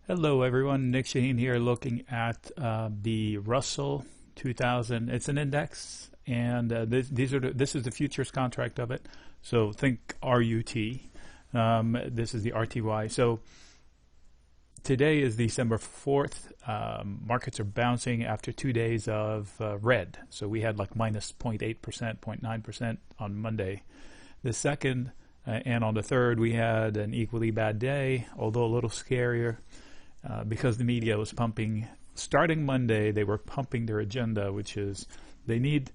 Hello everyone, Nick Shaheen here looking at the Russell 2000. It's an index and this is the futures contract of it. So think RUT. This is the RTY. So today is December 4th. Markets are bouncing after 2 days of red. So we had like minus 0.8%, 0.9% on Monday. The second and on the third we had an equally bad day, although a little scarier. Because the media was pumping, starting Monday, they were pumping their agenda, which is they need,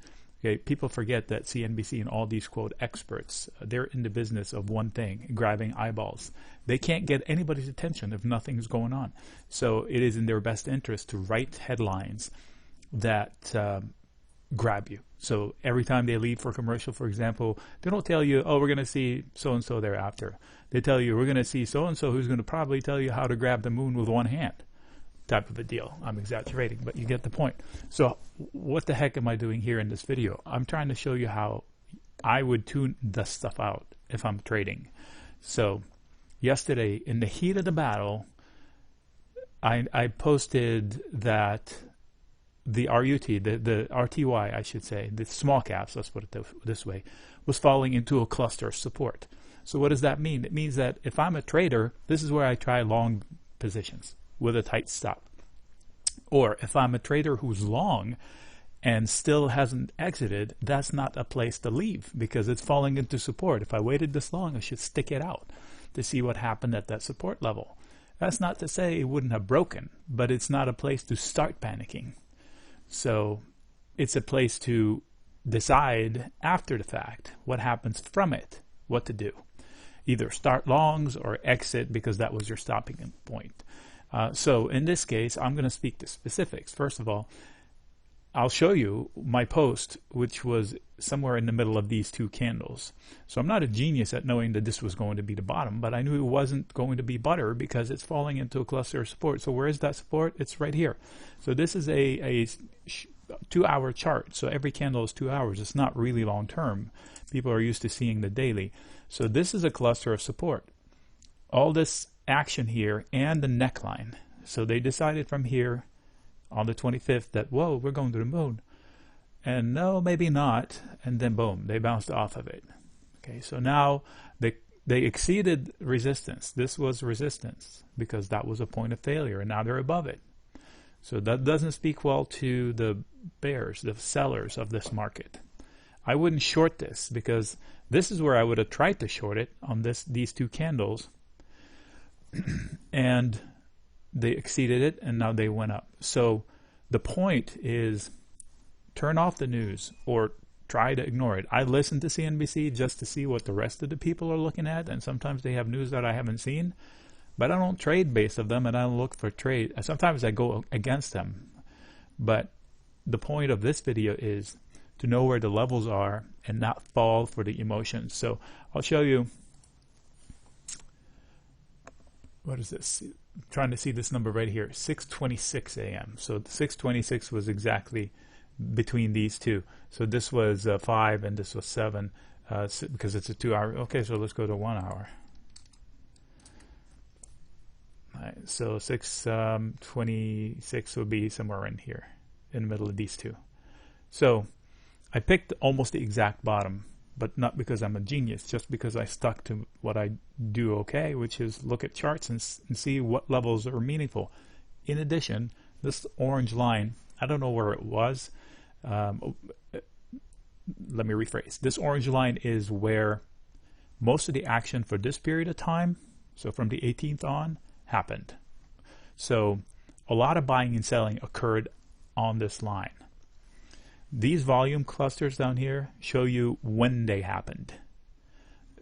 people forget that CNBC and all these, quote, experts, they're in the business of one thing, grabbing eyeballs. They can't get anybody's attention if nothing's going on. So it is in their best interest to write headlines that grab you. So every time they leave for commercial, for example, they don't tell you, oh, we're going to see so-and-so thereafter. They tell you, we're going to see so-and-so who's going to probably tell you how to grab the moon with one hand, type of a deal. I'm exaggerating, but you get the point. So what the heck am I doing here in this video? I'm trying to show you how I would tune this stuff out if I'm trading. So yesterday, in the heat of the battle, I posted that the RUT, the RTY, I should say, the small caps, let's put it this way, was falling into a cluster of support. So what does that mean? It means that if I'm a trader, this is where I try long positions with a tight stop. Or if I'm a trader who's long and still hasn't exited, that's not a place to leave because it's falling into support. If I waited this long, I should stick it out to see what happened at that support level. That's not to say it wouldn't have broken, but it's not a place to start panicking. So it's a place to decide after the fact what happens from it, what to do. Either start longs or exit because that was your stopping point. So in this case, I'm going to speak to specifics. First of all, I'll show you my post, which was somewhere in the middle of these two candles. So I'm not a genius at knowing that this was going to be the bottom, but I knew it wasn't going to be butter because it's falling into a cluster of support. So where is that support? It's right here. So this is a 2-hour chart. So every candle is 2 hours. It's not really long term. People are used to seeing the daily. So this is a cluster of support. All this action here and the neckline. So they decided from here on the 25th that, whoa, we're going to the moon. And no, maybe not. And then boom, they bounced off of it. Okay, so now they exceeded resistance. This was resistance because that was a point of failure, and now they're above it. So that doesn't speak well to the bears, the sellers of this market. I wouldn't short this because this is where I would have tried to short it on these two candles. And they exceeded it, and now they went up. So the point is turn off the news or try to ignore it. I listen to CNBC just to see what the rest of the people are looking at, and sometimes they have news that I haven't seen. But I don't trade based of them, and I don't look for trade. Sometimes I go against them. But the point of this video is to know where the levels are and not fall for the emotions. So I'll show you. What is this? I'm trying to see this number right here, 6:26 a.m. So 6:26 was exactly between these two. So this was 5 and this was 7 because it's a 2 hour. Okay, so let's go to 1 hour. All right, so 6:26 would be somewhere in here, in the middle of these two. So I picked almost the exact bottom, but not because I'm a genius, just because I stuck to what I do okay, which is look at charts and see what levels are meaningful. In addition, this orange line, I don't know where it was. Let me rephrase. This orange line is where most of the action for this period of time, so from the 18th on, happened. So a lot of buying and selling occurred on this line. These volume clusters down here show you when they happened.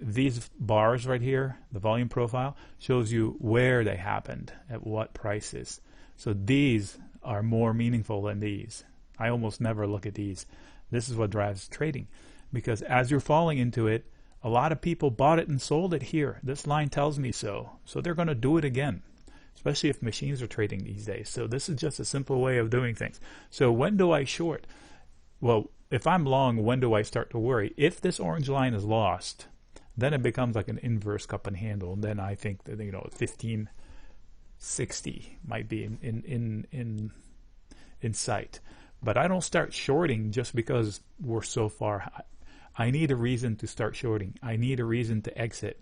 These bars right here, the volume profile, shows you where they happened, at what prices. So these are more meaningful than these. I almost never look at these. This is what drives trading. Because as you're falling into it, a lot of people bought it and sold it here. This line tells me so. So they're going to do it again, especially if machines are trading these days. So this is just a simple way of doing things. So when do I short? Well, if I'm long, when do I start to worry? If this orange line is lost, then it becomes like an inverse cup and handle. And then I think that, 15 60 might be in sight. But I don't start shorting just because we're so far high. I need a reason to start shorting. I need a reason to exit.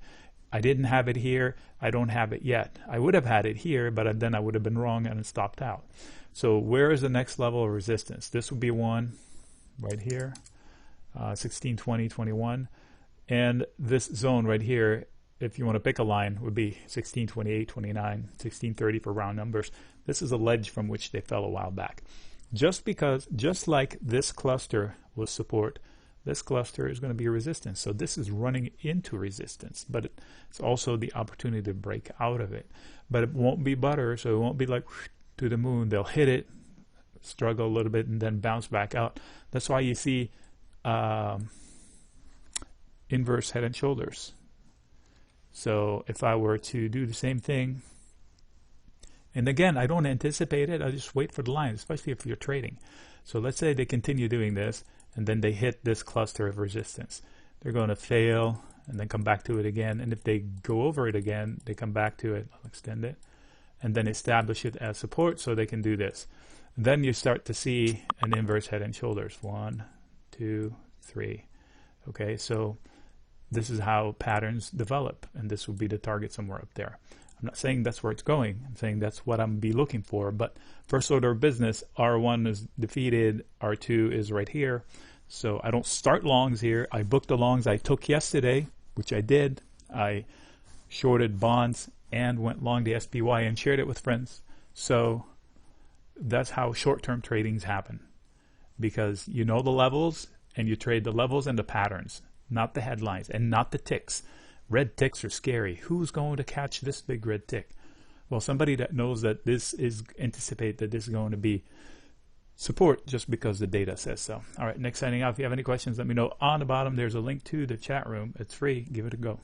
I didn't have it here. I don't have it yet. I would have had it here, but then I would have been wrong and stopped out. So where is the next level of resistance? This would be one right here, 16, 20, 21. And this zone right here, if you want to pick a line, would be 16, 28, 29, 16, 30 for round numbers. This is a ledge from which they fell a while back. Just like this cluster was support, this cluster is going to be resistance. So this is running into resistance, but it's also the opportunity to break out of it. But it won't be butter, so it won't be like to the moon. They'll hit it, struggle a little bit, and then bounce back out. That's why you see inverse head and shoulders. So if I were to do the same thing, and again, I don't anticipate it, I just wait for the line, especially if you're trading. So let's say they continue doing this, and then they hit this cluster of resistance. They're going to fail, and then come back to it again. And if they go over it again, they come back to it, I'll extend it, and then establish it as support so they can do this. And then you start to see an inverse head and shoulders. 1, 2, 3. Okay, so this is how patterns develop, and this would be the target somewhere up there. I'm not saying that's where it's going. I'm saying that's what I'm be looking for. But first order of business, R1 is defeated, R2 is right here. So I don't start longs here. I booked the longs I took yesterday, which I did. I shorted bonds and went long the SPY and shared it with friends. So that's how short-term tradings happen, because you know the levels and you trade the levels and the patterns, not the headlines and not the ticks. Red ticks are scary. Who's going to catch this big red tick? Well, somebody that knows that this is, anticipate that this is going to be support just because the data says so. All right, next signing out. If you have any questions, let me know. On the bottom, there's a link to the chat room. It's free. Give it a go.